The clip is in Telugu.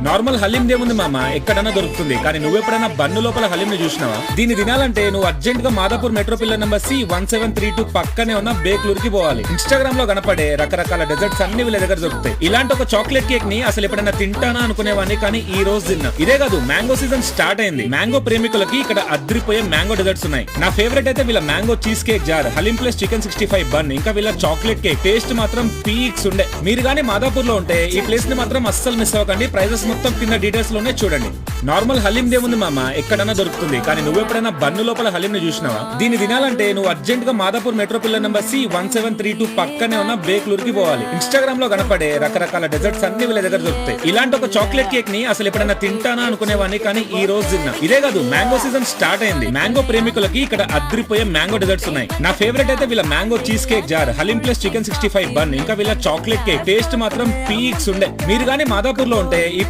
నార్మల్ హలీం దేముంది మామ, ఎక్కడన్నా దొరుకుతుంది. కానీ నువ్వెప్పుడైనా బన్ను లోపల హలీం ని చూసినావా? దీన్ని తినాలంటే నువ్వు అర్జెంట్ గా Madhapur metro pillar number C1732 పక్కనే ఉన్న బేక్లూర్ కి పోవాలి. ఇన్స్టాగ్రామ్ లో కనపడే రకరకాల డెజర్ట్స్ అన్ని వీళ్ళ దగ్గర దొరుకుతాయి. ఇలాంటి ఒక చాక్లెట్ కేక్ ని అసలు ఎప్పుడైనా తింటానా అనుకునేవాడిని, కానీ ఈ రోజు తిన్నా. ఇదే కాదు, మ్యాంగో సీజన్ స్టార్ట్ అయింది. మ్యాంగో ప్రేమికులకి ఇక్కడ అద్రిపోయే మ్యాంగో డెజర్ట్స్ ఉన్నాయి. నా ఫేవరెట్ అయితే వీళ్ళ mango cheesecake jar, haleem plus chicken 65 bun, ఇంకా వీళ్ళ చాక్లెట్ కేక్. టేస్ట్ మాత్రం పీక్స్ ఉండే. మీరు గానీ మాదాపూర్ లో ఉంటే ఈ ప్లేస్ ని మాత్రం అస్సలు మిస్ అవ్వకండి. ప్రైజెస్ మొత్తం కింద డీటెయిల్స్ లోనే చూడండి. నార్మల్ హలీం దేముంది మామ, ఎక్కడన్నా దొరుకుతుంది. కానీ నువ్వెప్పుడైనా బన్ను లోపల హలీం ని చూసినావా? దీన్ని తినాలంటే నువ్వు అర్జెంట్ గా Madhapur metro pillar number C1732 పక్కనే ఉన్న బేక్లూర్ కి పోవాలి. ఇన్స్టాగ్రామ్ లో కనపడే రకరకాల డెజర్ట్స్ అన్ని వీళ్ళ దగ్గర దొరుకుతాయి. ఇలాంటి ఒక చాక్లెట్ కేక్ ని అసలు ఎప్పుడైనా తింటానా అనుకునేవాడిని, కానీ ఈ రోజు తిన్నా. ఇదే కాదు, మ్యాంగో సీజన్ స్టార్ట్ అయింది. మ్యాంగో ప్రేమికులకి ఇక్కడ అద్రిపోయే మ్యాంగో డెజర్ట్స్ ఉన్నాయి. నా ఫేవరెట్ అయితే వీళ్ళ mango cheesecake jar, haleem plus chicken 65 bun, ఇంకా వీళ్ళ చాక్లెట్ కేక్. టేస్ట్ మాత్రం పీక్స్ ఉండే. మీరు గానీ మాదాపూర్ లో ఉంటే ఈ